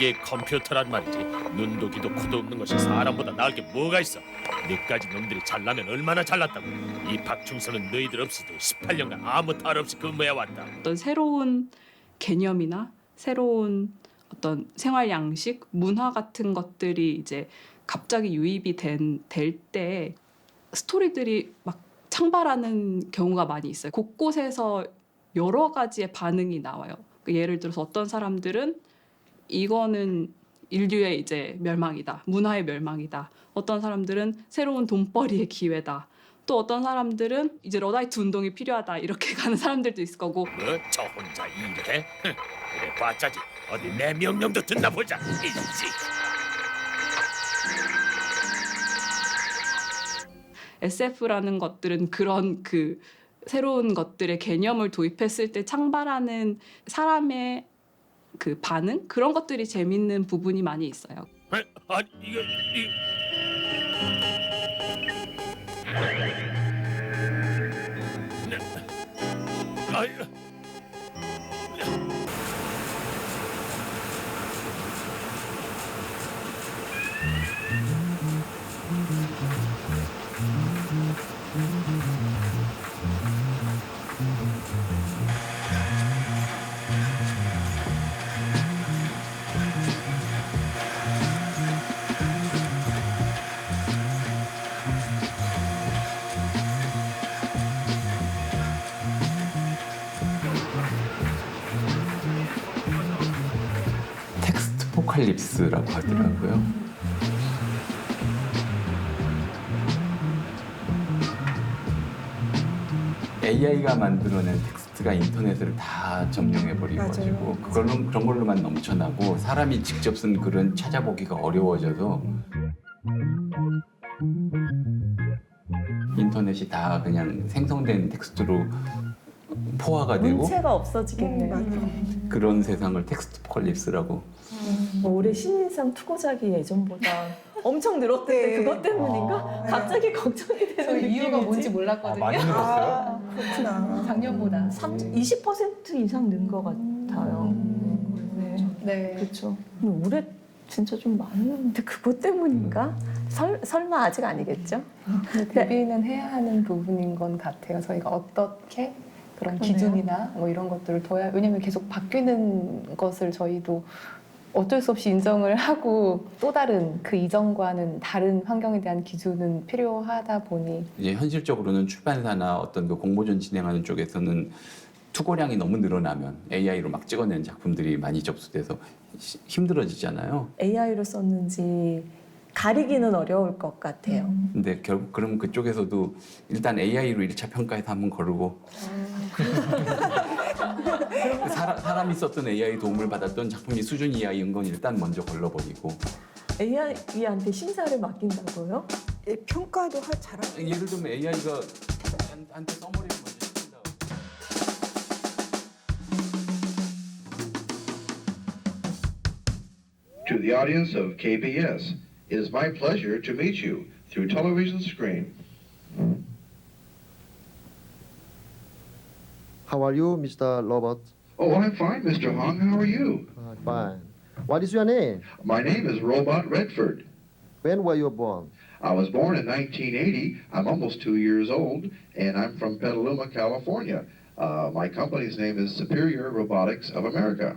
이게 컴퓨터란 말이지. 눈도 귀도 코도 없는 것이 사람보다 나을 게 뭐가 있어. 너까지 놈들이 잘나면 얼마나 잘났다고. 이 박충선은 너희들 없이도 18년간 아무 탈 없이 근무해왔다. 어떤 새로운 개념이나 새로운 어떤 생활 양식, 문화 같은 것들이 이제 갑자기 유입이 될 때 스토리들이 막 창발하는 경우가 많이 있어요. 곳곳에서 여러 가지의 반응이 나와요. 예를 들어서 어떤 사람들은 이거는 인류의 이제 멸망이다, 문화의 멸망이다. 어떤 사람들은 새로운 돈벌이의 기회다. 또 어떤 사람들은 이제 러다이트 운동이 필요하다 이렇게 가는 사람들도 있을 거고. 뭐? 저 혼자 일해? 흥, 그래 봤자지. 어디 내 명령도 듣나 보자. 이씨. SF라는 것들은 그런 그 새로운 것들의 개념을 도입했을 때 창발하는 사람의 그 반응 그런 것들이 재밌는 부분이 많이 있어요. 아니 이거 아이. 텍스트 포칼립스라고 하더라고요. AI가 만들어낸 텍스트가 인터넷을 다 점령해버려가지고 그런 걸로만 넘쳐나고 사람이 직접 쓴 글은 찾아보기가 어려워져서 인터넷이 다 그냥 생성된 텍스트로 포화가 되고 문체가 없어지겠네요. 그런 세상을 텍스트 포칼립스라고. 올해 신인상 투고작이 예전보다 엄청 늘었는데 그것 때문인가? 갑자기 걱정이 되는 저 느낌이지. 이유가 뭔지 몰랐거든요. 많이 늘었어요? 그렇구나. 작년보다 20% 이상 는 것 같아요. 네. 그렇죠. 올해 진짜 좀 많이 늘었는데 그것 때문인가? 설마 아직 아니겠죠? 대비는 해야 하는 부분인 건 같아요. 저희가 어떻게 그런 기준이나 뭐 이런 것들을 둬야, 왜냐면 계속 바뀌는 것을 저희도 어쩔 수 없이 인정을 하고 또 다른 그 이전과는 다른 환경에 대한 기준은 필요하다 보니 이제 현실적으로는 출판사나 어떤 그 공모전 진행하는 쪽에서는 투고량이 너무 늘어나면 AI로 막 찍어낸 작품들이 많이 접수돼서 힘들어지잖아요. AI로 썼는지 가리기는 어려울 것 같아요. 근데 결국 그럼 그쪽에서도 일단 AI로 1차 평가해서 한번 거르고 사람이 썼던 AI 도움을 받았던 작품이 수준 이하인 건 일단 먼저 걸러버리고. AI한테 심사를 맡긴다고요? 평가도 잘하고. 예를 들면 AI가 한테 써머리를 먼저 시킨다. To the audience of KBS, it is my pleasure to meet you through television screen. How are you, Mr. Robert? Oh, I'm fine, Mr. Hong. How are you? Fine. What is your name? My name is Robot Redford. When were you born? I was born in 1980. I'm almost 2 years old, and I'm from Petaluma, California. My company's name is Superior Robotics of America.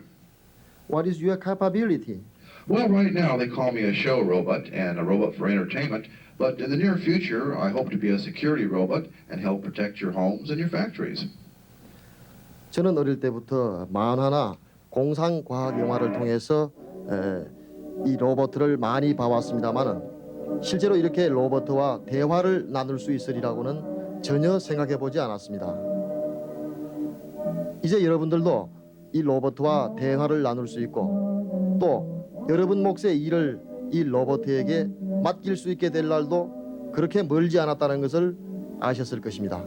What is your capability? Well, right now they call me a show robot and a robot for entertainment, but in the near future I hope to be a security robot and help protect your homes and your factories. 저는 어릴 때부터 만화나 공상과학 영화를 통해서 이 로봇을 많이 봐왔습니다만은 실제로 이렇게 로봇과 대화를 나눌 수 있으리라고는 전혀 생각해 보지 않았습니다. 이제 여러분들도 이 로봇과 대화를 나눌 수 있고 또 여러분 몫의 일을 이 로봇에게 맡길 수 있게 될 날도 그렇게 멀지 않았다는 것을 아셨을 것입니다.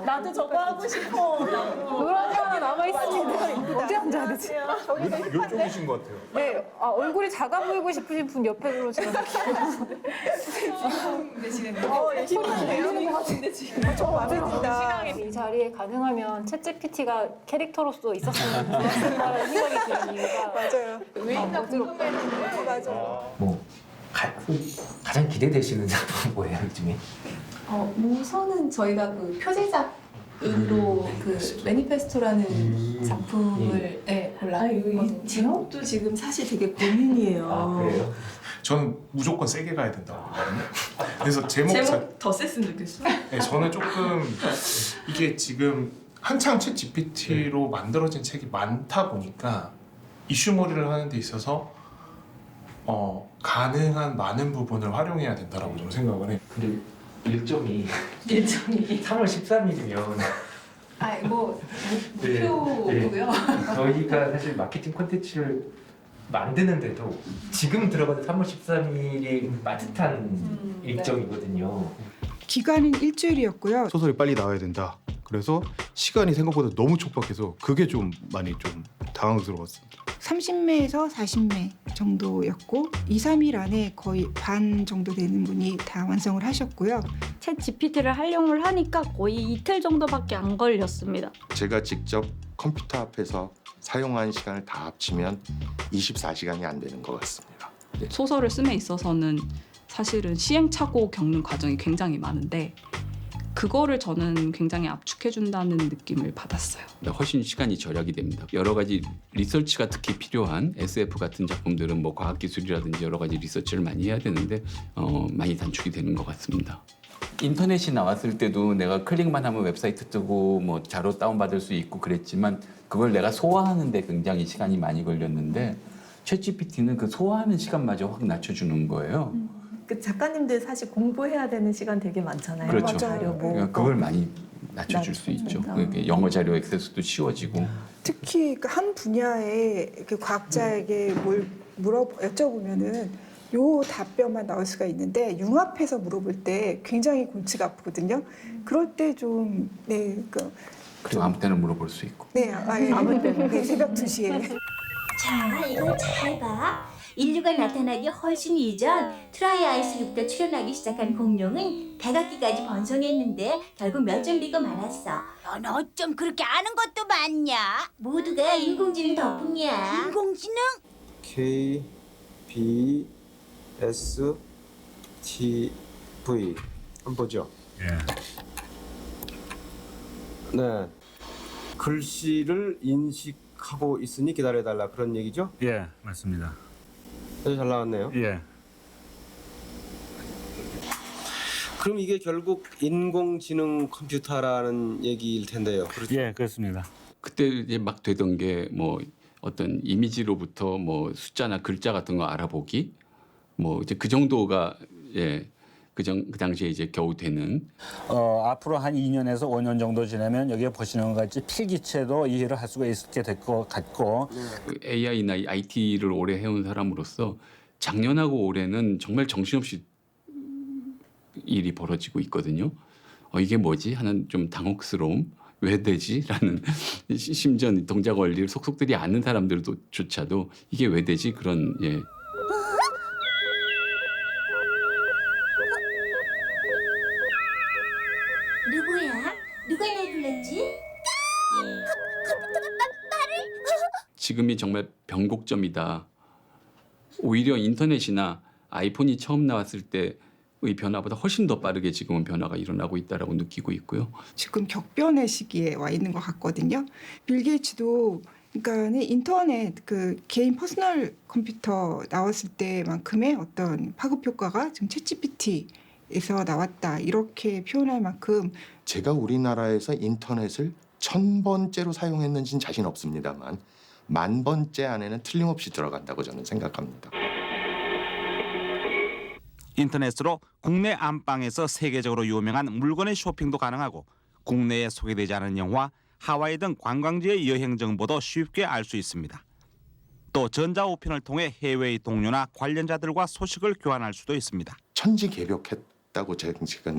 나도 저거 하고 싶어. 노란 게 하나 남아 있습니다. 언제 앉아야 되지? 요쪽이신 것 같아요. 네, 얼굴이 작아 보이고 싶으신 분 옆에로 제가 언제입니다. 이 자리에 가능하면 챗GPT가 캐릭터로서 있었으면 좋겠다는 생각이 드는 이유가 맞아요. 왜 있나 궁금했는데. 맞아. 뭐 가장 기대되시는 작품 뭐예요 요즘에? 우선은 저희가 그 표제작으로 그 매니페스토라는 작품을 골랐거든요. 제목도 지금 사실 되게 고민이에요. 그래요? 저는 무조건 세게 가야 된다고 보거든요. 그래서 제목 더 셌으면 좋겠어. 네, 저는 조금 이게 지금 한창 챗 GPT로 만들어진 책이 많다 보니까 이슈몰이를 하는 데 있어서 가능한 많은 부분을 활용해야 된다라고 좀 생각을 해요. 근데 일정이 3월 13일이면 목표고요. 저희가 사실 마케팅 콘텐츠를 만드는데도 지금 들어가는 3월 13일이 빠듯한 일정이거든요. 기간은 일주일이었고요. 소설이 빨리 나와야 된다. 그래서 시간이 생각보다 너무 촉박해서 그게 좀 많이 좀 당황스러웠습니다. 30매에서 40매 정도였고 2, 3일 안에 거의 반 정도 되는 분이 다 완성을 하셨고요. 챗 GPT를 활용을 하니까 거의 이틀 정도밖에 안 걸렸습니다. 제가 직접 컴퓨터 앞에서 사용한 시간을 다 합치면 24시간이 안 되는 것 같습니다. 소설을 씀에 있어서는 사실은 시행착오 겪는 과정이 굉장히 많은데 그거를 저는 굉장히 압축해준다는 느낌을 받았어요. 훨씬 시간이 절약이 됩니다. 여러 가지 리서치가 특히 필요한 SF 같은 작품들은 뭐 과학기술이라든지 여러 가지 리서치를 많이 해야 되는데 많이 단축이 되는 것 같습니다. 인터넷이 나왔을 때도 내가 클릭만 하면 웹사이트 뜨고 뭐 자료 다운받을 수 있고 그랬지만 그걸 내가 소화하는데 굉장히 시간이 많이 걸렸는데 챗GPT는 그 소화하는 시간마저 확 낮춰주는 거예요. 그 작가님들 사실 공부해야 되는 시간 되게 많잖아요. 그렇죠. 자료 뭐. 그걸 많이 낮춰줄 수 있죠. 그러니까 영어 자료 액세스도 쉬워지고. 특히 그 한 분야의 그 과학자에게 뭘 여쭤보면은 요 답변만 나올 수가 있는데 융합해서 물어볼 때 굉장히 골치가 아프거든요. 그럴 때 좀 그리고 아무 때나 물어볼 수 있고. 아무 때나 새벽 2시에. 자, 이걸 잘 봐. 인류가 나타나기 훨씬 이전 트라이아이스부터 출현하기 시작한 공룡은 백악기까지 번성했는데 결국 몇 점 비고 말았어. 넌 어쩜 그렇게 아는 것도 많냐? 모두가 인공지능 덕분이야. 인공지능? K, B, S, T, V. 한번 보죠. 네. 글씨를 인식하고 있으니 기다려달라 그런 얘기죠? 예, 맞습니다. 아주 잘 나왔네요. 예. 그럼 이게 결국 인공지능 컴퓨터라는 얘기일 텐데요. 그렇죠? 예, 그렇습니다. 그때 이제 막 되던 게 뭐 어떤 이미지로부터 뭐 숫자나 글자 같은 거 알아보기 뭐 이제 그 정도가 그 당시에 이제 겨우 되는. 앞으로 한 2년에서 5년 정도 지나면 여기에 보시는 것 같이 필기체도 이해를 할 수가 있게 될 것 같고. AI나 IT를 오래 해온 사람으로서 작년하고 올해는 정말 정신없이 일이 벌어지고 있거든요. 이게 뭐지? 하는 좀 당혹스러움. 왜 되지? 라는 심지어 동작 원리를 속속들이 아는 사람들조차도 이게 왜 되지? 그런 누구야? 누가 날 불렀지? 컴퓨터가 말을? 지금이 정말 변곡점이다. 오히려 인터넷이나 아이폰이 처음 나왔을 때의 변화보다 훨씬 더 빠르게 지금은 변화가 일어나고 있다라고 느끼고 있고요. 지금 격변의 시기에 와 있는 것 같거든요. 빌 게이츠도 그러니까 인터넷 그 개인 퍼스널 컴퓨터 나왔을 때만큼의 어떤 파급 효과가 지금 챗GPT에서 나왔다 이렇게 표현할 만큼 제가 우리나라에서 인터넷을 1000번째로 사용했는지는 자신 없습니다만 10,000번째 안에는 틀림없이 들어간다고 저는 생각합니다. 인터넷으로 국내 안방에서 세계적으로 유명한 물건의 쇼핑도 가능하고 국내에 소개되지 않은 영화, 하와이 등 관광지의 여행 정보도 쉽게 알 수 있습니다. 또 전자우편을 통해 해외의 동료나 관련자들과 소식을 교환할 수도 있습니다. 천지개벽했다고 제가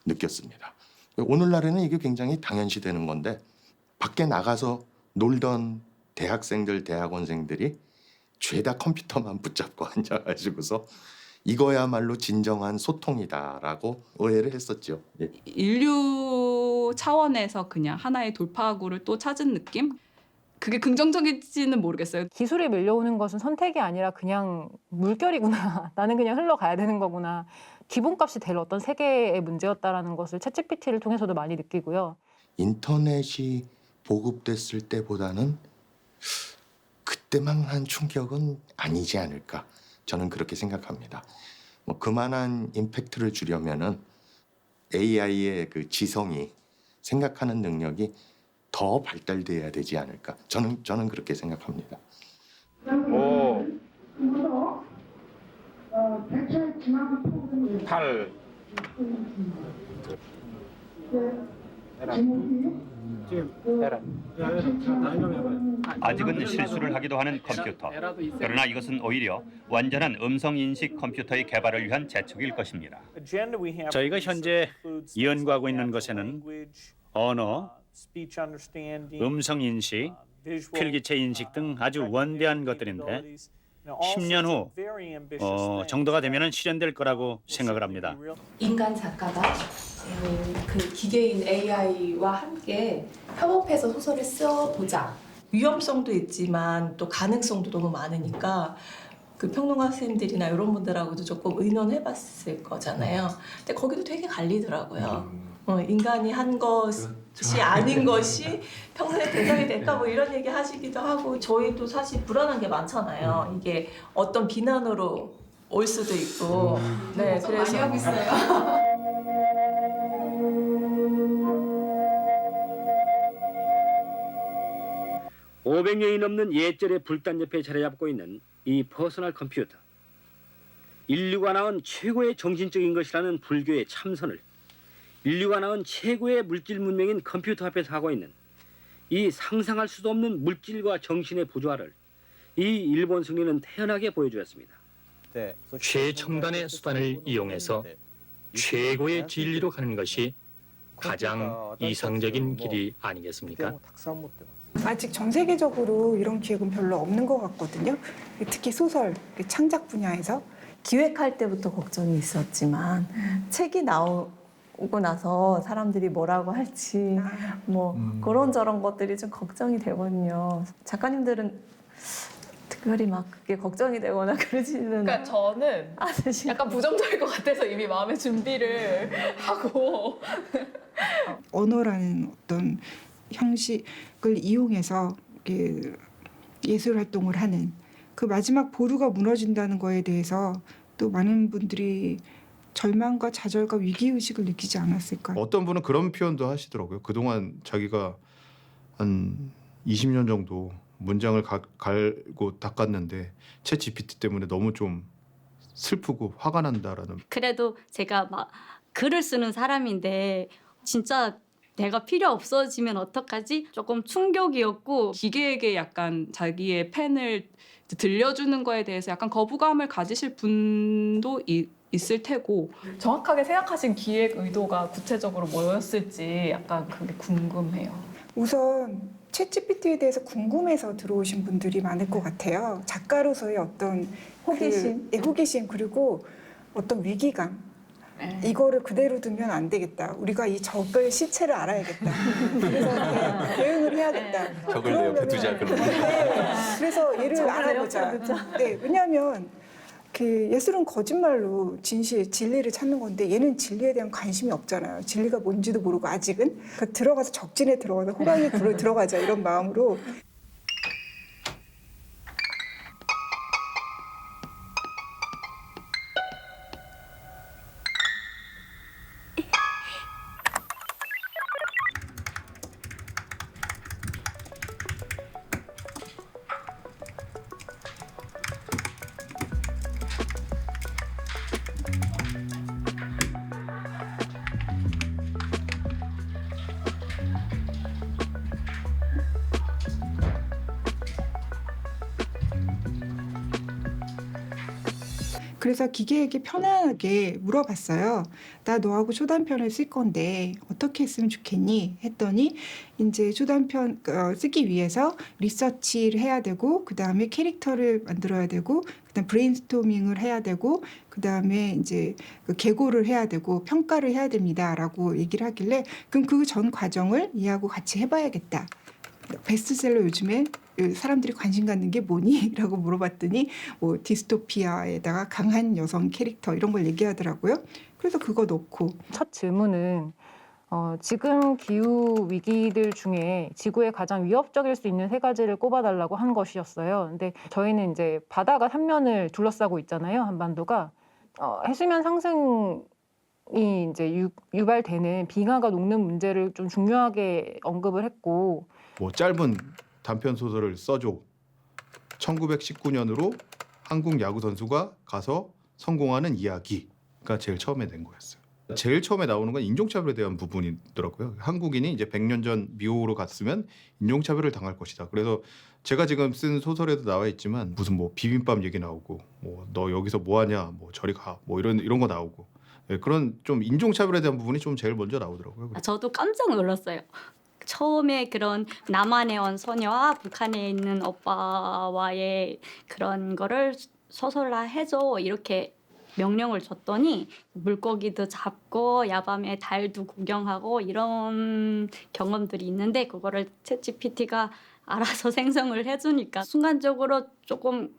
느꼈습니다. 오늘날에는 이게 굉장히 당연시되는 건데 밖에 나가서 놀던 대학생들, 대학원생들이 죄다 컴퓨터만 붙잡고 앉아가지고서 이거야말로 진정한 소통이다라고 오해를 했었죠. 예. 인류 차원에서 그냥 하나의 돌파구를 또 찾은 느낌? 그게 긍정적일지는 모르겠어요. 기술이 밀려오는 것은 선택이 아니라 그냥 물결이구나. 나는 그냥 흘러가야 되는 거구나. 기본값이 될 어떤 세계의 문제였다라는 것을 챗GPT를 통해서도 많이 느끼고요. 인터넷이 보급됐을 때보다는 그때만한 충격은 아니지 않을까. 저는 그렇게 생각합니다. 뭐 그만한 임팩트를 주려면은 AI의 그 지성이 생각하는 능력이 더 발달돼야 되지 않을까. 저는 그렇게 생각합니다. 8 아직은 실수를 하기도 하는 컴퓨터. 그러나 이것은 오히려 완전한 음성 인식 컴퓨터의 개발을 위한 제촉일 것입니다. 저희가 현재 연구하고 있는 것에는 언어, 음성 인식, 필기체 인식 등 아주 원대한 것들인데 10년 후 정도가 되면 실현될 거라고 생각을 합니다. 인간 작가가 그 기계인 AI와 함께 협업해서 소설을 써보자. 위험성도 있지만 또 가능성도 너무 많으니까 그 평론가 선생님들이나 이런 분들하고도 조금 의논해봤을 거잖아요. 근데 거기도 되게 갈리더라고요. 인간이 한 것이 아닌 것이 평소에 대상이 될까 뭐 이런 얘기 하시기도 하고 저희도 사실 불안한 게 많잖아요. 이게 어떤 비난으로 올 수도 있고. 네, 그래서 많이 하고 있어요. (500년이) 넘는 예절의 불단 옆에 자리 잡고 있는 이 퍼스널 컴퓨터. 인류가 낳은 최고의 정신적인 것이라는 불교의 참선을 인류가 낳은 최고의 물질 문명인 컴퓨터 앞에서 하고 있는 이 상상할 수도 없는 물질과 정신의 부조화를 이 일본 승리는 태연하게 보여주었습니다. 최첨단의 수단을 이용해서 최고의 진리로 가는 것이 가장 이상적인 길이 아니겠습니까? 아직 전 세계적으로 이런 기획은 별로 없는 것 같거든요. 특히 소설, 창작 분야에서. 기획할 때부터 걱정이 있었지만 책이 나오고 나서 사람들이 뭐라고 할지 뭐 그런저런 것들이 좀 걱정이 되거든요. 작가님들은 특별히 막 그게 걱정이 되거나 그러지는 그러니까 저는 약간 부정적일 것 같아서 이미 마음의 준비를 하고 언어라는 어떤 형식을 이용해서 예술 활동을 하는 그 마지막 보루가 무너진다는 거에 대해서 또 많은 분들이 절망과 좌절과 위기의식을 느끼지 않았을까요? 어떤 분은 그런 표현도 하시더라고요. 그동안 자기가 한 20년 정도 문장을 갈고 닦았는데 챗 GPT 때문에 너무 좀 슬프고 화가 난다라는. 그래도 제가 막 글을 쓰는 사람인데 진짜 내가 필요 없어지면 어떡하지? 조금 충격이었고 기계에게 약간 자기의 펜을 들려주는 거에 대해서 약간 거부감을 가지실 분도 있을 테고 정확하게 생각하신 기획 의도가 구체적으로 뭐였을지 약간 그게 궁금해요. 우선 챗GPT에 대해서 궁금해서 들어오신 분들이 많을 것 같아요. 작가로서의 어떤 호기심, 호기심 그리고 어떤 위기감. 이거를 그대로 두면 안 되겠다. 우리가 이 적을 시체를 알아야겠다. 그래서 대응을 해야겠다. 적을 내 옆에 두자 그러면. 그래서 얘를 알아보자. 네, 왜냐하면 그 예술은 거짓말로 진리를 찾는 건데 얘는 진리에 대한 관심이 없잖아요. 진리가 뭔지도 모르고 아직은. 그러니까 들어가서 적진에 들어가서 호랑이 굴에 들어가자 이런 마음으로. 그래서 기계에게 편안하게 물어봤어요. 나 너하고 초단편을 쓸 건데 어떻게 했으면 좋겠니? 했더니 이제 초단편 쓰기 위해서 리서치를 해야 되고 그다음에 캐릭터를 만들어야 되고 그다음 브레인스토밍을 해야 되고 그다음에 이제 그 계고를 해야 되고 평가를 해야 됩니다라고 얘기를 하길래 그럼 그 전 과정을 얘하고 같이 해봐야겠다. 베스트셀러 요즘에 사람들이 관심 갖는 게 뭐니? 라고 물어봤더니 뭐 디스토피아에다가 강한 여성 캐릭터 이런 걸 얘기하더라고요. 그래서 그거 넣고 첫 질문은 지금 기후 위기들 중에 지구에 가장 위협적일 수 있는 세 가지를 꼽아달라고 한 것이었어요. 근데 저희는 이제 바다가 3면을 둘러싸고 있잖아요. 한반도가 해수면 상승이 이제 유발되는 빙하가 녹는 문제를 좀 중요하게 언급을 했고 뭐 짧은 단편 소설을 써줘. 1919년으로 한국 야구 선수가 가서 성공하는 이야기가 제일 처음에 낸 거였어요. 제일 처음에 나오는 건 인종차별에 대한 부분이더라고요. 한국인이 이제 100년 전 미국으로 갔으면 인종차별을 당할 것이다. 그래서 제가 지금 쓴 소설에도 나와 있지만 무슨 뭐 비빔밥 얘기 나오고 뭐 너 여기서 뭐 하냐 뭐 저리 가 뭐 이런 거 나오고 그런 좀 인종차별에 대한 부분이 좀 제일 먼저 나오더라고요. 저도 깜짝 놀랐어요. 처음에 그런 남한에 온 소녀와 북한에 있는 오빠와의 그런 거를 소설화 해줘 이렇게 명령을 줬더니 물고기도 잡고 야밤에 달도 구경하고 이런 경험들이 있는데 그거를 챗GPT가 알아서 생성을 해주니까 순간적으로 조금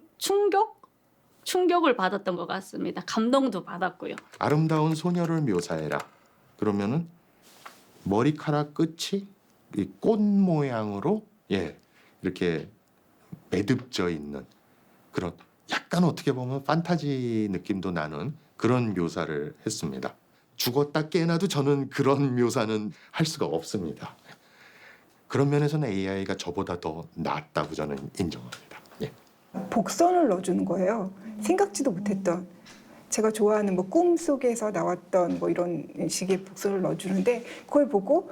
충격을 받았던 것 같습니다. 감동도 받았고요. 아름다운 소녀를 묘사해라. 그러면은 머리카락 끝이 이 꽃 모양으로 이렇게 매듭져 있는 그런 약간 어떻게 보면 판타지 느낌도 나는 그런 묘사를 했습니다. 죽었다 깨어나도 저는 그런 묘사는 할 수가 없습니다. 그런 면에서는 AI가 저보다 더 낫다고 저는 인정합니다. 복선을 넣어주는 거예요. 생각지도 못했던 제가 좋아하는 뭐 꿈속에서 나왔던 뭐 이런 식의 복선을 넣어주는데 그걸 보고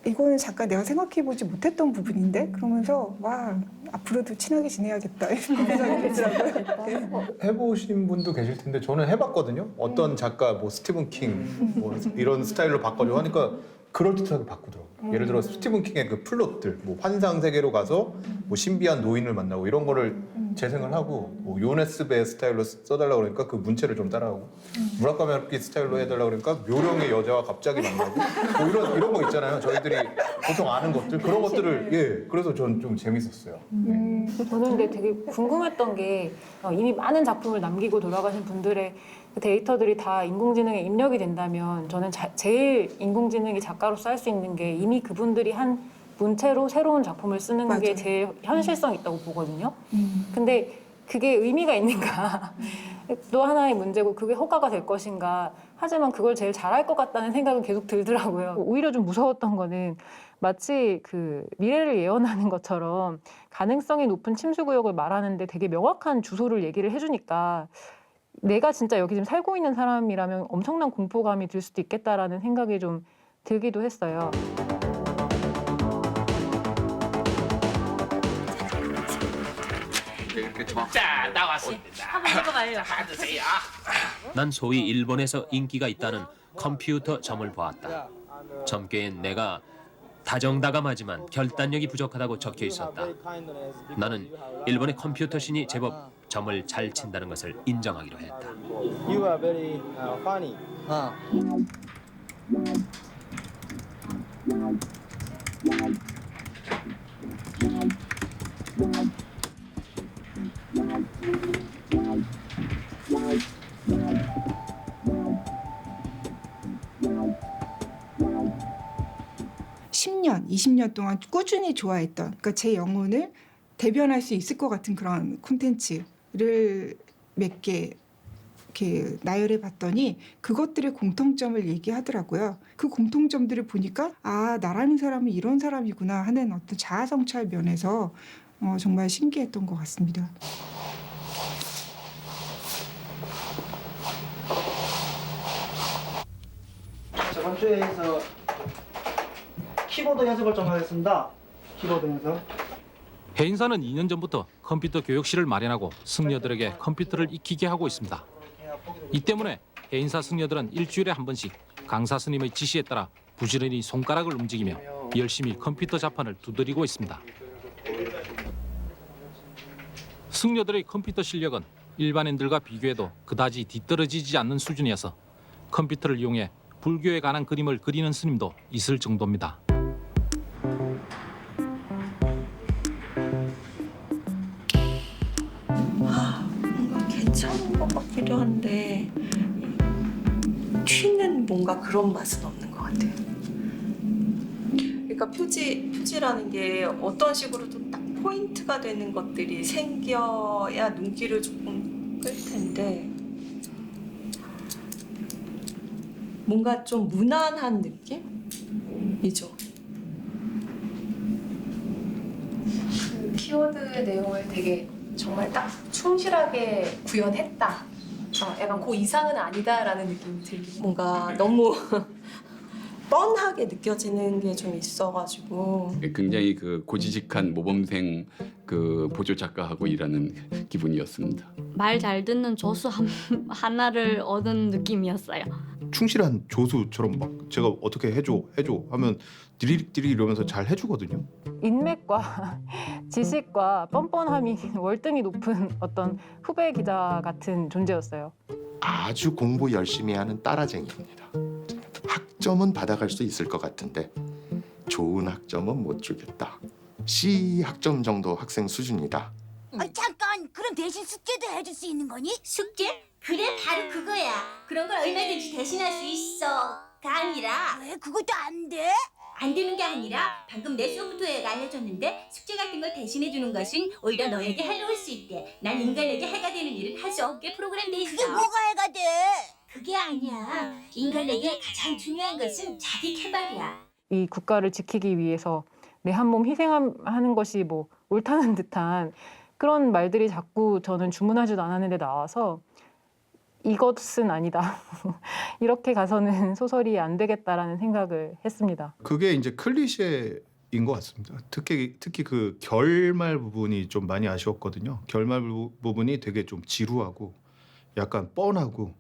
이거는 잠깐 내가 생각해보지 못했던 부분인데 그러면서 와 앞으로도 친하게 지내야겠다 이런 생각이 들더라고요. 해보신 분도 계실 텐데 저는 해봤거든요. 어떤 작가 뭐 스티븐 킹 뭐 이런 스타일로 바꿔줘 하니까 그럴듯하게 바꾸더라고요. 예를 들어 스티븐 킹의 그 플롯들 뭐 환상 세계로 가서 뭐 신비한 노인을 만나고 이런 거를 재생을 하고 뭐 요네스베 스타일로 써달라고 그러니까 그 문체를 좀 따라하고 무라카미 하루키 스타일로 해달라고 그러니까 묘령의 여자와 갑자기 만나고 뭐 이런 거 있잖아요. 저희들이 보통 아는 것들 그런 것들을 그래서 전 좀 재밌었어요. 저는 근데 되게 궁금했던 게 이미 많은 작품을 남기고 돌아가신 분들의 그 데이터들이 다 인공지능에 입력이 된다면 저는 제일 인공지능이 작가로서 할 수 있는 게 이미 그분들이 한 문체로 새로운 작품을 쓰는 게 제일 현실성 있다고 보거든요. 근데 그게 의미가 있는가 또 하나의 문제고 그게 효과가 될 것인가 하지만 그걸 제일 잘할 것 같다는 생각은 계속 들더라고요. 오히려 좀 무서웠던 거는 마치 그 미래를 예언하는 것처럼 가능성이 높은 침수구역을 말하는데 되게 명확한 주소를 얘기를 해주니까 내가 진짜 여기 지금 살고 있는 사람이라면 엄청난 공포감이 들 수도 있겠다라는 생각이 좀 들기도 했어요. 자, 나왔습니다. 한번 읽어봐요. 받으세요. 난 소위 일본에서 인기가 있다는 컴퓨터 점을 보았다. 점괘엔 내가 다정다감하지만 결단력이 부족하다고 적혀 있었다. 나는 일본의 컴퓨터 신이 제법 점을 잘 친다는 것을 인정하기로 했다. You are very funny. (10년) (20년) 동안 꾸준히 좋아했던 그러니까 제 영혼을 대변할 수 있을 것 같은 그런 콘텐츠를 몇 개 이렇게 나열해 봤더니 그것들의 공통점을 얘기하더라고요. 그 공통점들을 보니까 아 나라는 사람은 이런 사람이구나 하는 어떤 자아 성찰 면에서 정말 신기했던 것 같습니다. 저번 주에서 키보드 연습을 좀 하겠습니다. 키보드 연습. 해인사는 2년 전부터 컴퓨터 교육실을 마련하고 승려들에게 컴퓨터를 익히게 하고 있습니다. 이 때문에 해인사 승려들은 일주일에 한 번씩 강사 스님의 지시에 따라 부지런히 손가락을 움직이며 열심히 컴퓨터 자판을 두드리고 있습니다. 승려들의 컴퓨터 실력은 일반인들과 비교해도 그다지 뒤떨어지지 않는 수준이어서 컴퓨터를 이용해 불교에 관한 그림을 그리는 스님도 있을 정도입니다. 뭔가 괜찮은 것 같기도 한데 튀는 뭔가 그런 맛은 없는 것 같아요. 그러니까 표지라는 게 어떤 식으로도 딱 포인트가 되는 것들이 생겨야 눈길을 조금 끌 텐데 뭔가 좀 무난한 느낌이죠. 그 키워드의 내용을 되게 정말 딱 충실하게 구현했다. 약간 그 이상은 아니다라는 느낌이 들긴 뭔가 너무 뻔하게 느껴지는 게 좀 있어가지고 굉장히 그 고지식한 모범생 그 보조 작가하고 일하는 기분이었습니다. 말 잘 듣는 조수 하나를 얻은 느낌이었어요. 충실한 조수처럼 막 제가 어떻게 해줘 하면 디리릭 이러면서 잘 해주거든요. 인맥과 지식과 뻔뻔함이 월등히 높은 어떤 후배 기자 같은 존재였어요. 아주 공부 열심히 하는 따라쟁이입니다. 학점은 받아갈 수 있을 것 같은데 좋은 학점은 못 주겠다. C 학점 정도 학생 수준이다. 잠깐, 그럼 대신 숙제도 해줄 수 있는 거니? 숙제? 그래, 바로 그거야. 그런 걸 얼마든지 대신할 수 있어.가 아니라 왜 그것도 안 돼? 안 되는 게 아니라 방금 내 소프트웨어가 알려줬는데 숙제 같은 걸 대신해주는 것은 오히려 너에게 해로울 수 있대. 난 인간에게 해가 되는 일은 할 수 없게 프로그램돼 있어. 그게 뭐가 해가 돼? 그게 아니야. 인간에게 가장 중요한 것은 자기 개발이야. 이 국가를 지키기 위해서 내 한 몸 희생하는 것이 뭐 옳다는 듯한 그런 말들이 자꾸 저는 주문하지도 않았는데 나와서 이것은 아니다. 이렇게 가서는 소설이 안 되겠다라는 생각을 했습니다. 그게 이제 클리셰인 것 같습니다. 특히 그 결말 부분이 좀 많이 아쉬웠거든요. 결말 부분이 되게 좀 지루하고 약간 뻔하고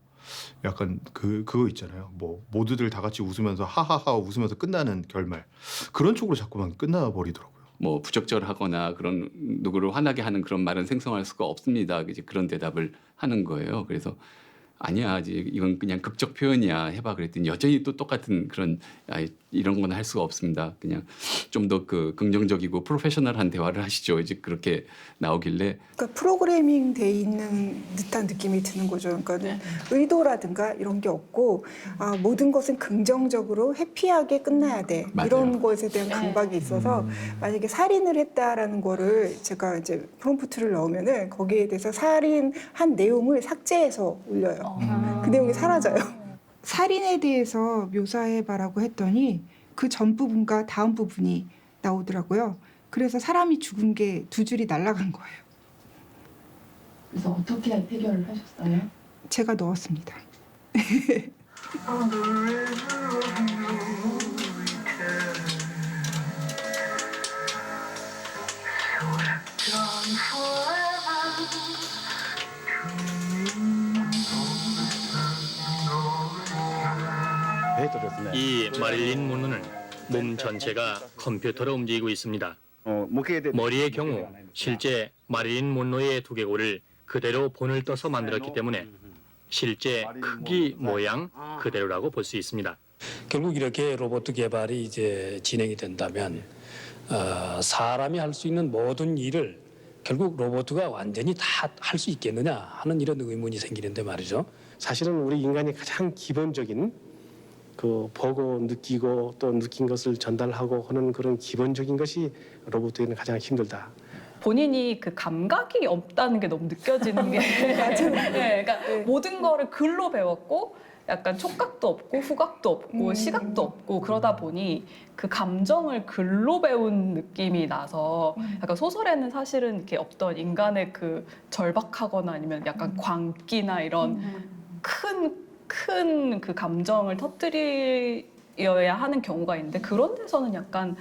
약간 그거 있잖아요. 뭐 모두들 다 같이 웃으면서 하하하 웃으면서 끝나는 결말 그런 쪽으로 자꾸만 끝나 버리더라고요. 뭐 부적절하거나 그런 누구를 화나게 하는 그런 말은 생성할 수가 없습니다. 이제 그런 대답을 하는 거예요. 그래서 아니야, 이건 그냥 극적 표현이야 해봐 그랬더니 여전히 또 똑같은 그런 이런 건 할 수가 없습니다. 그냥 좀 더 그 긍정적이고 프로페셔널한 대화를 하시죠. 이제 그렇게 나오길래 그러니까 프로그래밍 돼 있는 듯한 느낌이 드는 거죠. 그러니까 의도라든가 이런 게 없고 모든 것은 긍정적으로 해피하게 끝나야 돼. 맞아요. 이런 것에 대한 강박이 있어서 만약에 살인을 했다라는 거를 제가 이제 프롬프트를 넣으면은 거기에 대해서 살인한 내용을 삭제해서 올려요. 그 내용이 사라져요. 살인에 대해서 묘사해봐라고 했더니 그 전 부분과 다음 부분이 나오더라고요. 그래서 사람이 죽은 게 두 줄이 날아간 거예요. 그래서 어떻게 해결을 하셨어요? 제가 넣었습니다. 이 마릴린 몬로는 몸 전체가 컴퓨터로 움직이고 있습니다. 머리의 경우 실제 마릴린 몬로의 두개골을 그대로 본을 떠서 만들었기 때문에 실제 크기, 모양 그대로라고 볼 수 있습니다. 결국 이렇게 로봇 개발이 이제 진행이 된다면 사람이 할 수 있는 모든 일을 결국 로봇가 완전히 다 할 수 있겠느냐 하는 이런 의문이 생기는데 말이죠. 사실은 우리 인간이 가장 기본적인 그 보고 느끼고 또 느낀 것을 전달하고 하는 그런 기본적인 것이 로봇에게는 가장 힘들다. 본인이 그 감각이 없다는 게 너무 느껴지는 게 네, 그러니까 모든 거를 글로 배웠고 약간 촉각도 없고 후각도 없고 시각도 없고 그러다 보니 그 감정을 글로 배운 느낌이 나서 약간 소설에는 사실은 이렇게 없던 인간의 그 절박하거나 아니면 약간 광기나 이런 큰 그 감정을 터뜨려야 하는 경우가 있는데 그런 데서는 약간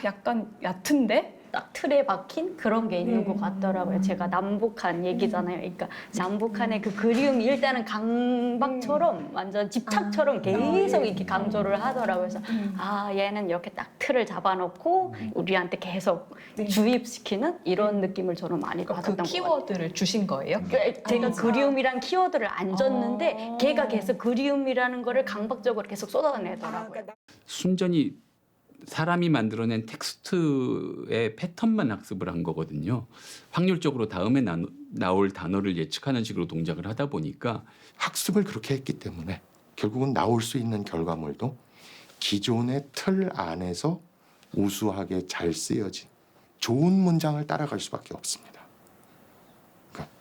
약간 얕은데? 딱 틀에 박힌 그런 게 있는 것 같더라고요. 제가 남북한 얘기잖아요. 그러니까 남북한의 그 그리움이 일단은 강박처럼 완전 집착처럼 계속 이렇게 강조를 하더라고요. 그래서 아 얘는 이렇게 딱 틀을 잡아놓고 우리한테 계속 주입시키는 이런 느낌을 저는 많이 받았던 것 같아요. 키워드를 주신 거예요? 제가 그리움이란 키워드를 안 줬는데 걔가 계속 그리움이라는 거를 강박적으로 계속 쏟아내더라고요. 순전히 사람이 만들어낸 텍스트의 패턴만 학습을 한 거거든요. 확률적으로 다음에 나올 단어를 예측하는 식으로 동작을 하다 보니까 학습을 그렇게 했기 때문에 결국은 나올 수 있는 결과물도 기존의 틀 안에서 우수하게 잘 쓰여진 좋은 문장을 따라갈 수밖에 없습니다. 그러니까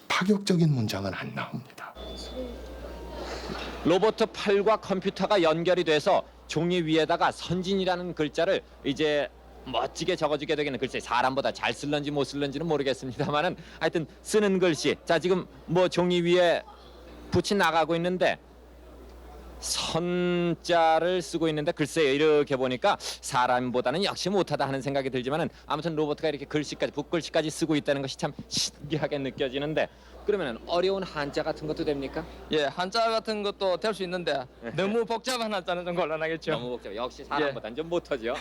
파격적인 문장은 안 나옵니다. 로봇 팔과 컴퓨터가 연결이 돼서 종이 위에다가 선진이라는 글자를 이제 멋지게 적어주게 되겠는 글쎄 사람보다 잘 쓸런지 못 쓸런지는 모르겠습니다만은 하여튼 쓰는 글씨 자 지금 뭐 종이 위에 붙이 나가고 있는데 선자를 쓰고 있는데 글쎄요 이렇게 보니까 사람보다는 역시 못하다 하는 생각이 들지만은 아무튼 로봇가 이렇게 글씨까지 붓글씨까지 쓰고 있다는 것이 참 신기하게 느껴지는데 그러면 어려운 한자 같은 것도 됩니까? 예, 한자 같은 것도 될 수 있는데 너무 복잡한 한자는 좀 곤란하겠죠. 너무 복잡. 역시 사람보다는 좀 못하죠.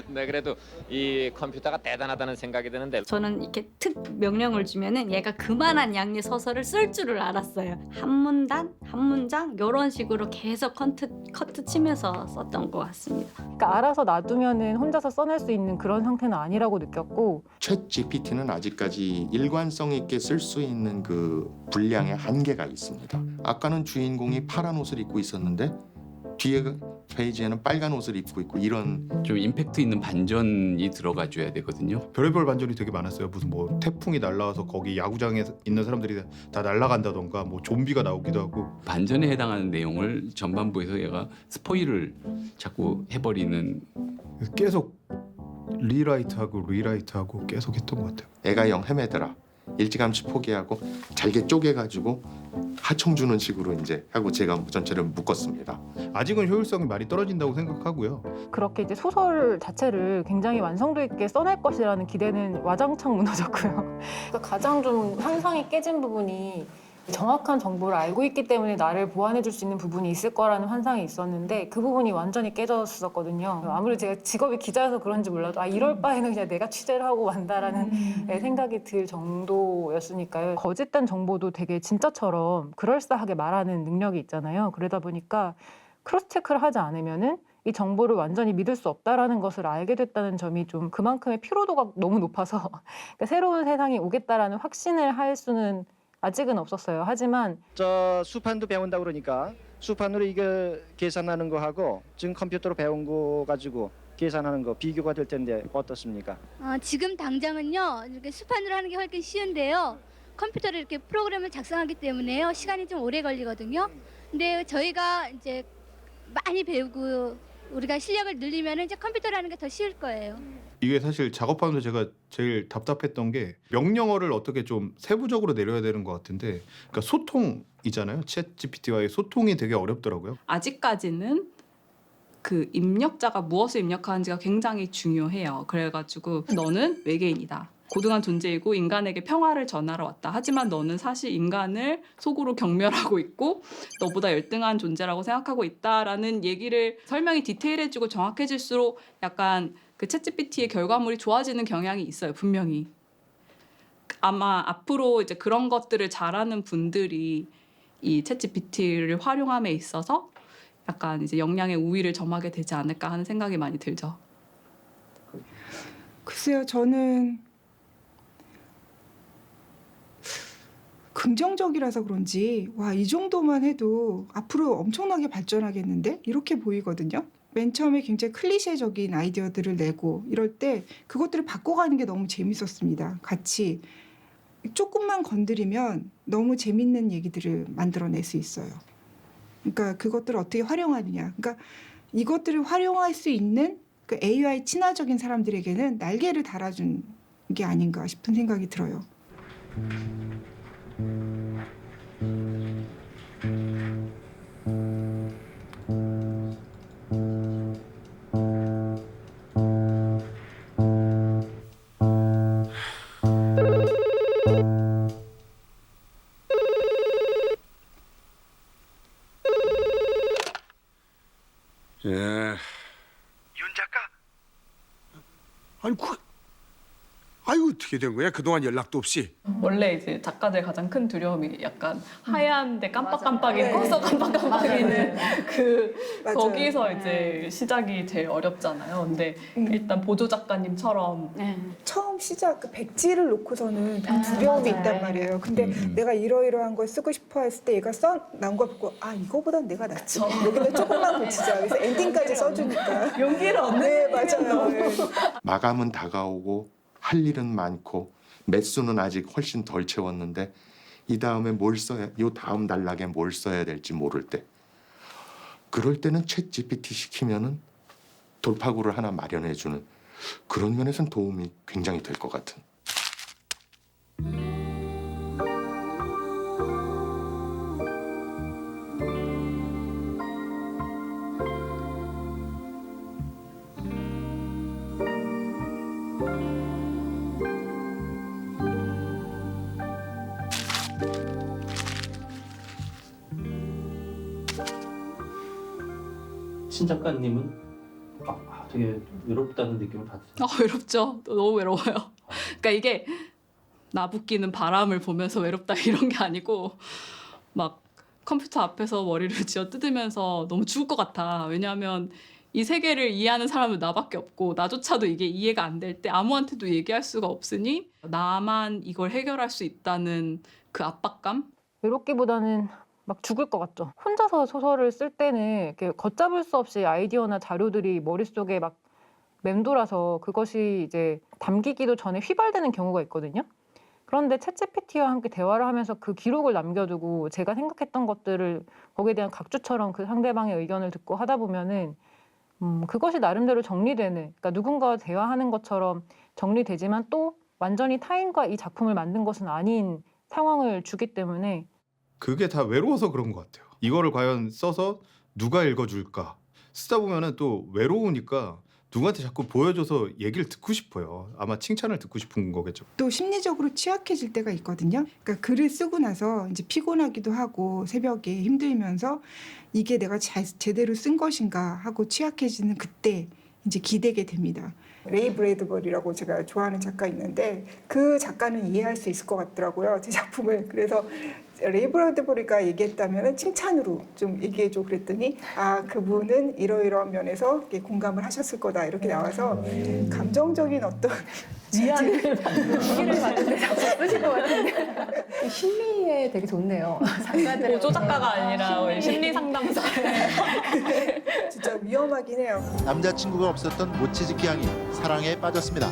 네, 그래도 이 컴퓨터가 대단하다는 생각이 드는데 저는 이렇게 특 명령을 주면은 얘가 그만한 양의 서설을 쓸 줄을 알았어요. 한 문단, 한 문장 이런 식으로 계속 커트 치면서 썼던 것 같습니다. 그러니까 알아서 놔두면은 혼자서 써낼 수 있는 그런 상태는 아니라고 느꼈고 챗 GPT는 아직까지 일관성 있게 쓸 수 있는 그 분량의 한계가 있습니다. 아까는 주인공이 파란 옷을 입고 있었는데 뒤에 페이지에는 빨간 옷을 입고 있고 이런 좀 임팩트 있는 반전이 들어가줘야 되거든요. 별의별 반전이 되게 많았어요. 무슨 뭐 태풍이 날라와서 거기 야구장에 있는 사람들이 다 날아간다던가 뭐 좀비가 나오기도 하고 반전에 해당하는 내용을 전반부에서 얘가 스포일을 자꾸 해버리는 계속 리라이트하고 계속 했던 것 같아요. 애가 영 헤매더라. 일찌감치 포기하고 잘게 쪼개가지고 하청 주는 식으로 이제 하고 제가 전체를 묶었습니다. 아직은 효율성이 많이 떨어진다고 생각하고요. 그렇게 이제 소설 자체를 굉장히 완성도 있게 써낼 것이라는 기대는 와장창 무너졌고요. 그러니까 가장 좀 환상이 깨진 부분이 정확한 정보를 알고 있기 때문에 나를 보완해 줄 수 있는 부분이 있을 거라는 환상이 있었는데 그 부분이 완전히 깨졌었거든요. 아무리 제가 직업이 기자여서 그런지 몰라도 이럴 바에는 그냥 내가 취재를 하고 만다라는 생각이 들 정도였으니까요. 거짓된 정보도 되게 진짜처럼 그럴싸하게 말하는 능력이 있잖아요. 그러다 보니까 크로스 체크를 하지 않으면은 이 정보를 완전히 믿을 수 없다라는 것을 알게 됐다는 점이 좀 그만큼의 피로도가 너무 높아서 그러니까 새로운 세상이 오겠다라는 확신을 할 수는 아직은 없었어요. 하지만 저 수판도 배운다 그러니까 수판으로 이거 계산하는 거 하고 지금 컴퓨터로 배운 거 가지고 계산하는 거 비교가 될 텐데 어떻습니까? 지금 당장은요 이렇게 수판으로 하는 게 훨씬 쉬운데요. 컴퓨터로 이렇게 프로그램을 작성하기 때문에요 시간이 좀 오래 걸리거든요. 근데 저희가 이제 많이 배우고 우리가 실력을 늘리면 이제 컴퓨터로 하는 게 더 쉬울 거예요. 이게 사실 작업하면서 제가 제일 답답했던 게 명령어를 어떻게 좀 세부적으로 내려야 되는 것 같은데 그러니까 소통이잖아요. 챗 GPT와의 소통이 되게 어렵더라고요. 아직까지는 그 입력자가 무엇을 입력하는지가 굉장히 중요해요. 그래가지고 너는 외계인이다. 고등한 존재이고 인간에게 평화를 전하러 왔다. 하지만 너는 사실 인간을 속으로 경멸하고 있고 너보다 열등한 존재라고 생각하고 있다라는 얘기를 설명이 디테일해지고 정확해질수록 약간 그 챗GPT의 결과물이 좋아지는 경향이 있어요. 분명히. 아마 앞으로 이제 그런 것들을 잘하는 분들이 이 챗GPT를 활용함에 있어서 약간 이제 역량의 우위를 점하게 되지 않을까 하는 생각이 많이 들죠. 글쎄요, 저는 긍정적이라서 그런지 와, 이 정도만 해도 앞으로 엄청나게 발전하겠는데? 이렇게 보이거든요. 맨 처음에 굉장히 클리셰적인 아이디어들을 내고 이럴 때 그것들을 바꿔가는 게 너무 재밌었습니다. 같이 조금만 건드리면 너무 재밌는 얘기들을 만들어낼 수 있어요. 그러니까 그것들을 어떻게 활용하느냐. 그러니까 이것들을 활용할 수 있는 그 AI 친화적인 사람들에게는 날개를 달아준 게 아닌가 싶은 생각이 들어요. 어떻게 된 거야? 그동안 연락도 없이. 원래 이제 작가들 가장 큰 두려움이 약간 하얀데 깜빡깜빡이 맞아요. 커서 깜빡깜빡이는 그 맞아요. 거기서 이제 시작이 제일 어렵잖아요. 근데 일단 보조 작가님처럼 처음 시작 그 백지를 놓고서는 좀 두려움이 맞아요. 있단 말이에요. 근데 내가 이러이러한 걸 쓰고 싶어 했을 때 얘가 나온 거 보고 아 이거보단 내가 낫지. 여기는 조금만 고치자. 그래서 엔딩까지 써주니까 용기를 얻는 네 맞아요. 네. 마감은 다가오고 할 일은 많고 매수는 아직 훨씬 덜 채웠는데 이 다음에 뭘 써야 요 다음 단락에 뭘 써야 될지 모를 때 그럴 때는 챗 GPT 시키면은 돌파구를 하나 마련해 주는 그런 면에서는 도움이 굉장히 될 것 같은. 신 작가님은 되게 외롭다는 느낌을 받으세요? 외롭죠. 너무 외로워요. 그러니까 이게 나부끼는 바람을 보면서 외롭다 이런 게 아니고 막 컴퓨터 앞에서 머리를 쥐어 뜯으면서 너무 죽을 것 같아. 왜냐하면 이 세계를 이해하는 사람은 나밖에 없고 나조차도 이게 이해가 안 될 때 아무한테도 얘기할 수가 없으니 나만 이걸 해결할 수 있다는 그 압박감? 외롭기보다는 막 죽을 것 같죠. 혼자서 소설을 쓸 때는 이렇게 걷잡을 수 없이 아이디어나 자료들이 머릿속에 막 맴돌아서 그것이 이제 담기기도 전에 휘발되는 경우가 있거든요. 그런데 챗GPT와 함께 대화를 하면서 그 기록을 남겨두고 제가 생각했던 것들을 거기에 대한 각주처럼 그 상대방의 의견을 듣고 하다 보면은 그것이 나름대로 정리되는, 그러니까 누군가와 대화하는 것처럼 정리되지만 또 완전히 타인과 이 작품을 만든 것은 아닌 상황을 주기 때문에 그게 다 외로워서 그런 것 같아요. 이거를 과연 써서 누가 읽어줄까? 쓰다 보면은 또 외로우니까 누구한테 자꾸 보여줘서 얘기를 듣고 싶어요. 아마 칭찬을 듣고 싶은 거겠죠. 또 심리적으로 취약해질 때가 있거든요. 그러니까 글을 쓰고 나서 이제 피곤하기도 하고 새벽에 힘들면서 이게 내가 제대로 쓴 것인가 하고 취약해지는 그때 이제 기대게 됩니다. 레이 브래드버리라고 제가 좋아하는 작가 있는데 그 작가는 이해할 수 있을 것 같더라고요. 제 작품을. 그래서 레이 브래드버리가 얘기했다면 칭찬으로 좀 얘기해줘 그랬더니 아 그분은 이러이러한 면에서 공감을 하셨을 거다 이렇게 나와서 감정적인 어떤 위안을 받는 데 자꾸 쓰신 것 같은데 심리에 되게 좋네요. 작가들은 보조 작가가 아니라 우리 심리 상담사. 진짜 위험하긴 해요. 남자친구가 없었던 모치즈키 양이 사랑에 빠졌습니다.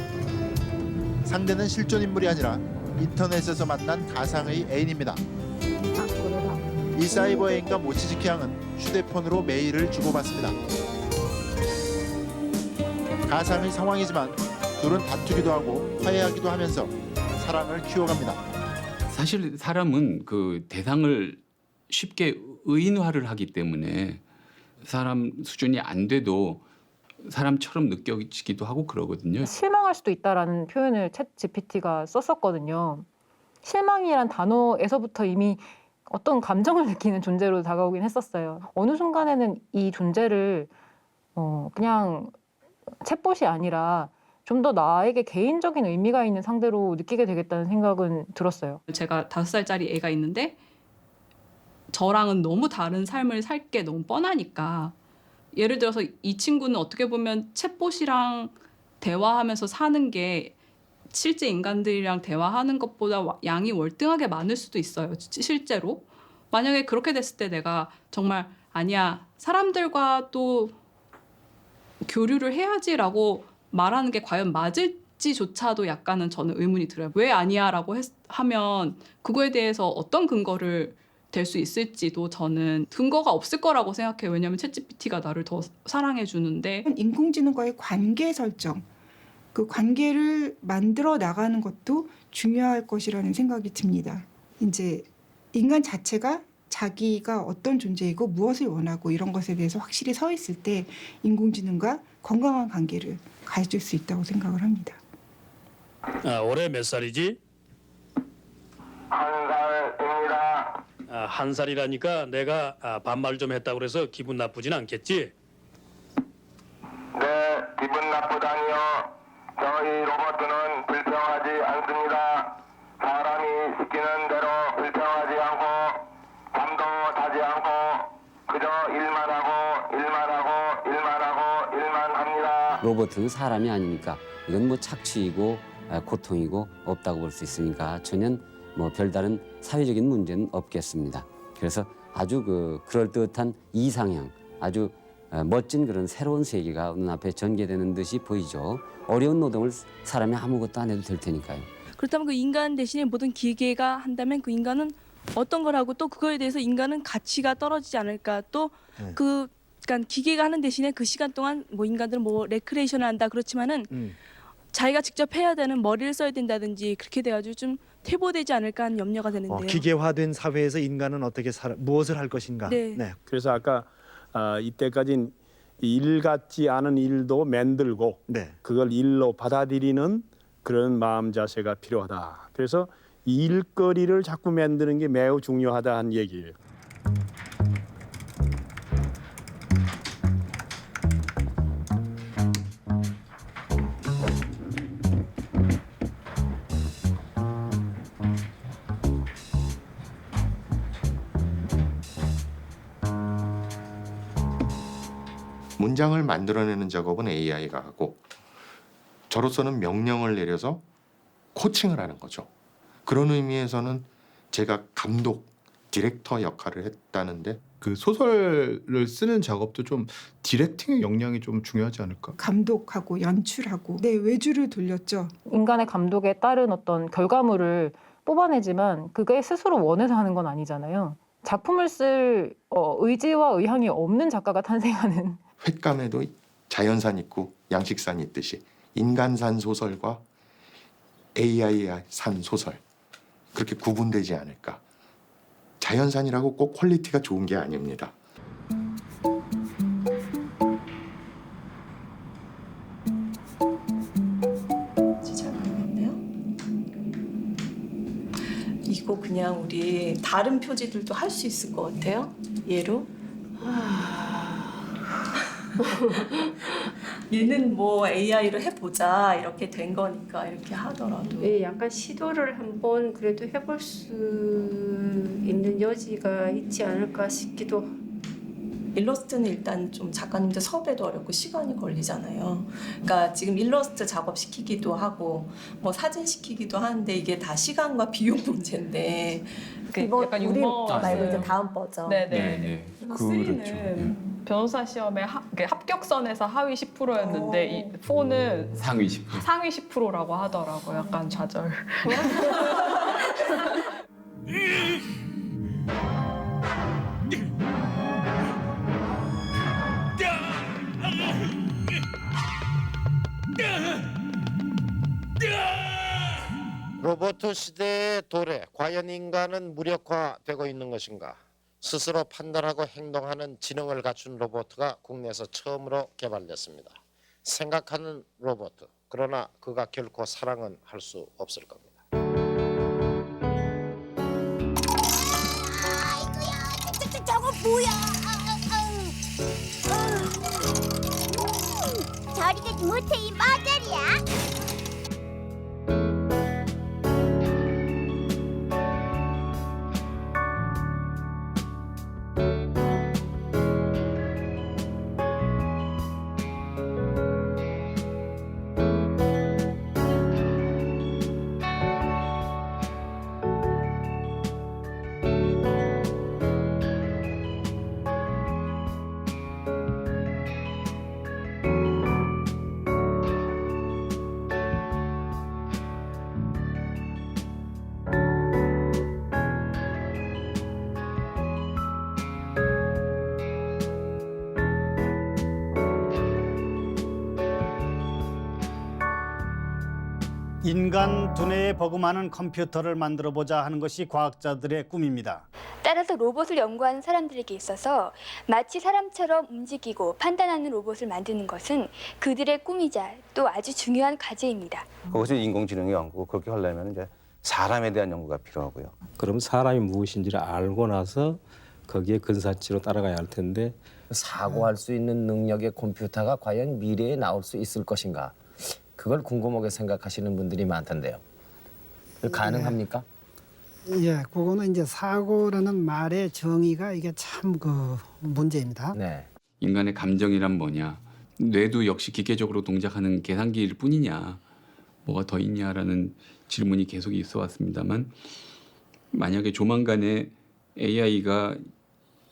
상대는 실존 인물이 아니라 인터넷에서 만난 가상의 애인입니다. 이 사이버 애인과 모치즈키 양은 휴대폰으로 메일을 주고받습니다. 가상의 상황이지만 둘은 다투기도 하고 화해하기도 하면서 사랑을 키워갑니다. 사실 사람은 그 대상을 쉽게 의인화를 하기 때문에 사람 수준이 안 돼도 사람처럼 느껴지기도 하고 그러거든요. 실망할 수도 있다라는 표현을 챗GPT가 썼었거든요. 실망이란 단어에서부터 이미 어떤 감정을 느끼는 존재로 다가오긴 했었어요. 어느 순간에는 이 존재를 그냥 챗봇이 아니라 좀 더 나에게 개인적인 의미가 있는 상대로 느끼게 되겠다는 생각은 들었어요. 제가 5살짜리 애가 있는데 저랑은 너무 다른 삶을 살 게 너무 뻔하니까 예를 들어서 이 친구는 어떻게 보면 챗봇이랑 대화하면서 사는 게 실제 인간들이랑 대화하는 것보다 양이 월등하게 많을 수도 있어요. 실제로. 만약에 그렇게 됐을 때 내가 정말 아니야 사람들과 또 교류를 해야지라고 말하는 게 과연 맞을지조차도 약간은 저는 의문이 들어요. 왜 아니야라고 하면 그거에 대해서 어떤 근거를 될 수 있을지도 저는 근거가 없을 거라고 생각해요. 왜냐하면 챗GPT가 나를 더 사랑해 주는데 인공지능과의 관계 설정 그 관계를 만들어 나가는 것도 중요할 것이라는 생각이 듭니다. 이제 인간 자체가 자기가 어떤 존재이고 무엇을 원하고 이런 것에 대해서 확실히 서 있을 때 인공지능과 건강한 관계를 가질 수 있다고 생각을 합니다. 올해 몇 살이지? 1살입니다. 한 살이라니까 내가 반말 좀 했다고 그래서 기분 나쁘진 않겠지? 네, 기분 나쁘다니요. 저희 로봇은 불평하지 않습니다. 시키는 대로 불평하지 않고 잠도 자지 않고 그저 일만 합니다. 로봇은 사람이 아니니까 이건 뭐 착취이고 고통이고 없다고 볼 수 있으니까 전혀 뭐 별다른 사회적인 문제는 없겠습니다. 그래서 아주 그럴듯한 이상향, 아주 멋진 그런 새로운 세계가 눈앞에 전개되는 듯이 보이죠. 어려운 노동을 사람이 아무것도 안 해도 될 테니까요. 그렇다면 그 인간 대신에 모든 기계가 한다면 그 인간은 어떤 걸 하고 또 그거에 대해서 인간은 가치가 떨어지지 않을까. 또 그러니까 기계가 하는 대신에 그 시간 동안 뭐 인간들은 뭐 레크레이션을 한다 그렇지만은 자기가 직접 해야 되는 머리를 써야 된다든지 그렇게 돼가지고 좀 퇴보되지 않을까 하는 염려가 되는데요. 기계화된 사회에서 인간은 어떻게 무엇을 할 것인가. 네. 그래서 아까 이때까지는 일 같지 않은 일도 만들고 그걸 일로 받아들이는 그런 마음 자세가 필요하다. 그래서 일거리를 자꾸 만드는 게 매우 중요하다는 얘기예요. 문장을 만들어내는 작업은 AI가 하고 저로서는 명령을 내려서 코칭을 하는 거죠. 그런 의미에서는 제가 감독, 디렉터 역할을 했다는데 그 소설을 쓰는 작업도 좀 디렉팅의 역량이 좀 중요하지 않을까? 감독하고 연출하고 외주를 돌렸죠. 인간의 감독에 따른 어떤 결과물을 뽑아내지만 그게 스스로 원해서 하는 건 아니잖아요. 작품을 쓸 의지와 의향이 없는 작가가 탄생하는. 횟감에도 자연산 있고 양식산 있듯이 인간산 소설과 AI산 소설 그렇게 구분되지 않을까. 자연산이라고 꼭 퀄리티가 좋은 게 아닙니다. 잘 모르겠네요. 이거 그냥 우리 다른 표지들도 할 수 있을 것 같아요. 예로 얘는 뭐 AI로 해보자 이렇게 된 거니까 이렇게 하더라도 예, 약간 시도를 한번 그래도 해볼 수 있는 여지가 있지 않을까 싶기도. 일러스트는 일단 좀 작가님들 섭외도 어렵고 시간이 걸리잖아요. 그러니까 지금 일러스트 작업 시키기도 하고 뭐 사진 시키기도 하는데 이게 다 시간과 비용 문제인데 이번 약간 우리 유머 말고 이제 다음 버전. 네네. 그렇죠. 변호사 시험의 합격선에서 하위 10%였는데 이 4는 상위 10%. 상위 10%라고 하더라고요. 약간 좌절. 로봇 시대의 도래, 과연 인간은 무력화되고 있는 것인가? 스스로 판단하고 행동하는 지능을 갖춘 로봇가 국내에서 처음으로 개발됐습니다. 생각하는 로봇, 그러나 그가 결코 사랑은 할 수 없을 겁니다. 저거 뭐야? 저리 가지 못해 이 머저리야. 인간 두뇌에 버금하는 컴퓨터를 만들어보자 하는 것이 과학자들의 꿈입니다. 따라서 로봇을 연구하는 사람들에게 있어서 마치 사람처럼 움직이고 판단하는 로봇을 만드는 것은 그들의 꿈이자 또 아주 중요한 과제입니다. 그것이 인공지능 연구, 그렇게 하려면 이제 사람에 대한 연구가 필요하고요. 그럼 사람이 무엇인지를 알고 나서 거기에 근사치로 따라가야 할 텐데 사고할 수 있는 능력의 컴퓨터가 과연 미래에 나올 수 있을 것인가? 그걸 궁금하게 생각하시는 분들이 많던데요. 가능합니까? 예, 그거는 이제 사고라는 말의 정의가 이게 참 그 문제입니다. 네. 인간의 감정이란 뭐냐? 뇌도 역시 기계적으로 동작하는 계산기일 뿐이냐? 뭐가 더 있냐라는 질문이 계속 있어 왔습니다만 만약에 조만간에 AI가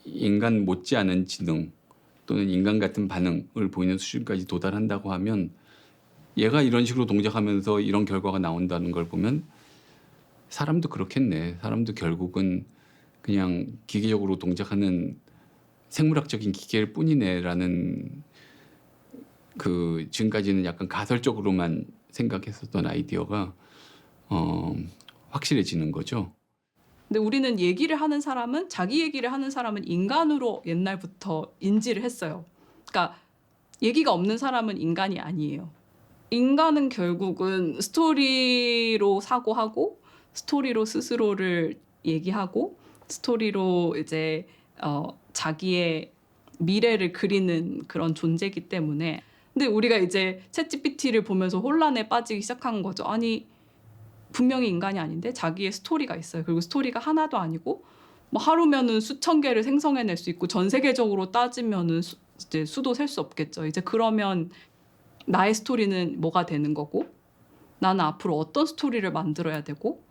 인간 못지않은 지능 또는 인간 같은 반응을 보이는 수준까지 도달한다고 하면 얘가 이런 식으로 동작하면서 이런 결과가 나온다는 걸 보면 사람도 그렇겠네. 사람도 결국은 그냥 기계적으로 동작하는 생물학적인 기계일 뿐이네라는 그 지금까지는 약간 가설적으로만 생각했었던 아이디어가 확실해지는 거죠. 근데 우리는 얘기를 하는 사람은 자기 얘기를 하는 사람은 인간으로 옛날부터 인지를 했어요. 그러니까 얘기가 없는 사람은 인간이 아니에요. 인간은 결국은 스토리로 사고하고 스토리로 스스로를 얘기하고 스토리로 이제 자기의 미래를 그리는 그런 존재이기 때문에 근데 우리가 이제 챗GPT를 보면서 혼란에 빠지기 시작한 거죠. 아니 분명히 인간이 아닌데 자기의 스토리가 있어요. 그리고 스토리가 하나도 아니고 뭐 하루면은 수천 개를 생성해낼 수 있고 전 세계적으로 따지면은 이제 수도 셀 수 없겠죠. 이제 그러면 나의 스토리는 뭐가 되는 거고 나는 앞으로 어떤 스토리를 만들어야 되고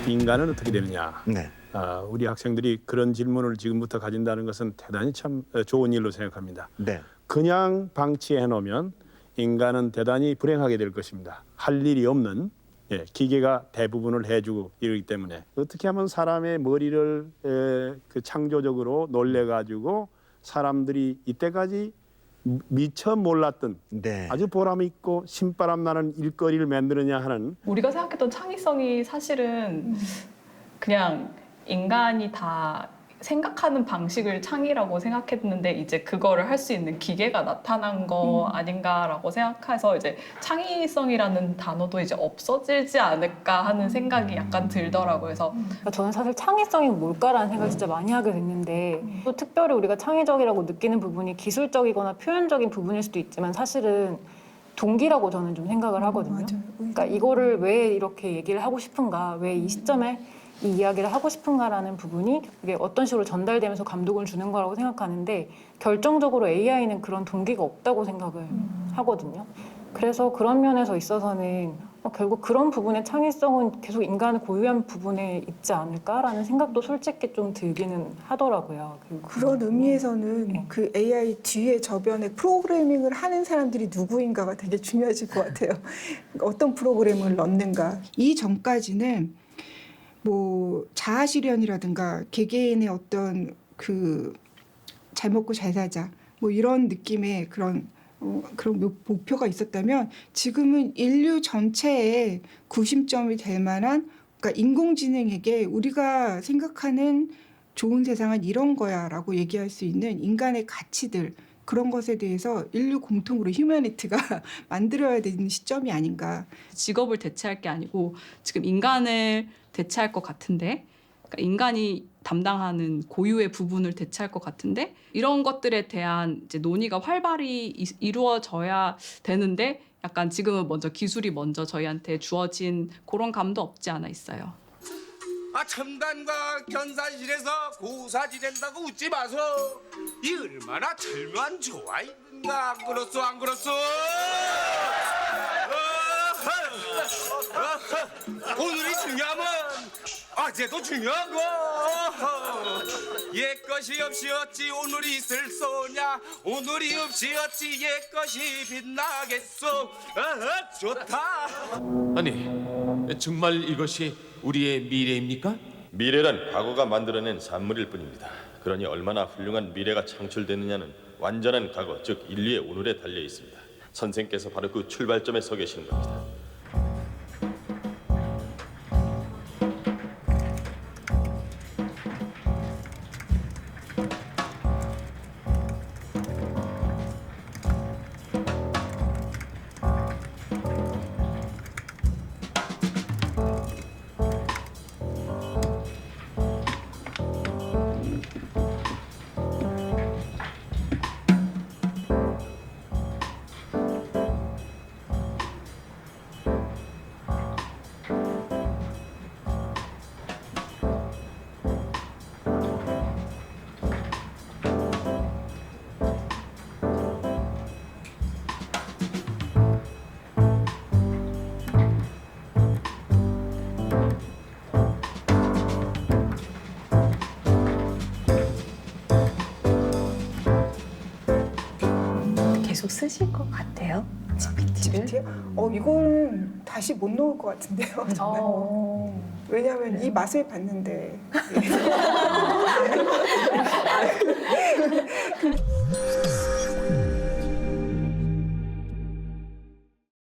인간은 어떻게 되느냐. 네. 우리 학생들이 그런 질문을 지금부터 가진다는 것은 대단히 참 좋은 일로 생각합니다. 네. 그냥 방치해 놓으면 인간은 대단히 불행하게 될 것입니다. 할 일이 없는 기계가 대부분을 해주고 이러기 때문에 어떻게 하면 사람의 머리를 그 창조적으로 놀래가지고 사람들이 이때까지 미처 몰랐던 아주 보람 있고 신바람 나는 일거리를 만드느냐 하는 우리가 생각했던 창의성이 사실은 그냥 인간이 다 생각하는 방식을 창의라고 생각했는데 이제 그거를 할 수 있는 기계가 나타난 거 아닌가라고 생각해서 이제 창의성이라는 단어도 이제 없어지지 않을까 하는 생각이 약간 들더라고요. 그래서 저는 사실 창의성이 뭘까라는 생각을 진짜 많이 하게 됐는데 또 특별히 우리가 창의적이라고 느끼는 부분이 기술적이거나 표현적인 부분일 수도 있지만 사실은 동기라고 저는 좀 생각을 하거든요. 그러니까 이거를 왜 이렇게 얘기를 하고 싶은가, 왜 이 시점에 이 이야기를 하고 싶은가라는 부분이 그게 어떤 식으로 전달되면서 감동을 주는 거라고 생각하는데 결정적으로 AI는 그런 동기가 없다고 생각을 하거든요. 그래서 그런 면에서 있어서는 결국 그런 부분의 창의성은 계속 인간의 고유한 부분에 있지 않을까라는 생각도 솔직히 좀 들기는 하더라고요. 그런 의미에서는 그 AI 뒤에 저변에 프로그래밍을 하는 사람들이 누구인가가 되게 중요해질 것 같아요. 어떤 프로그램을 넣는가. 이 전까지는 뭐 자아실현이라든가 개개인의 어떤 그 잘 먹고 잘 살자 뭐 이런 느낌의 그런 목표가 있었다면 지금은 인류 전체의 구심점이 될 만한 그러니까 인공지능에게 우리가 생각하는 좋은 세상은 이런 거야라고 얘기할 수 있는 인간의 가치들 그런 것에 대해서 인류 공통으로 휴머니티가 만들어야 되는 시점이 아닌가. 직업을 대체할 게 아니고 지금 인간을 대체할 것 같은데 그러니까 인간이 담당하는 고유의 부분을 대체할 것 같은데 이런 것들에 대한 이제 논의가 활발히 이루어져야 되는데 약간 지금은 먼저 기술이 먼저 저희한테 주어진 그런 감도 없지 않아 있어요. 첨단과 견사실에서 고사지낸다고 웃지 마소. 이 얼마나 절묘한 조화인가. 안 그렇소 안 그렇소. 오늘이 중요하면 아재도 중요한 거. 옛것이 없이 어찌 오늘이 있을 소냐. 오늘이 없이 어찌 옛것이 빛나겠소. 좋다. 아니, 정말 이것이 우리의 미래입니까? 미래란 과거가 만들어낸 산물일 뿐입니다. 그러니 얼마나 훌륭한 미래가 창출되느냐는 완전한 과거, 즉 인류의 오늘에 달려 있습니다. 선생께서 바로 그 출발점에 서 계시는 겁니다. 계속 쓰실 것 같아요? GPT요? 이걸 다시 못 넣을 것 같은데요. 정말. 왜냐하면 이 맛을 봤는데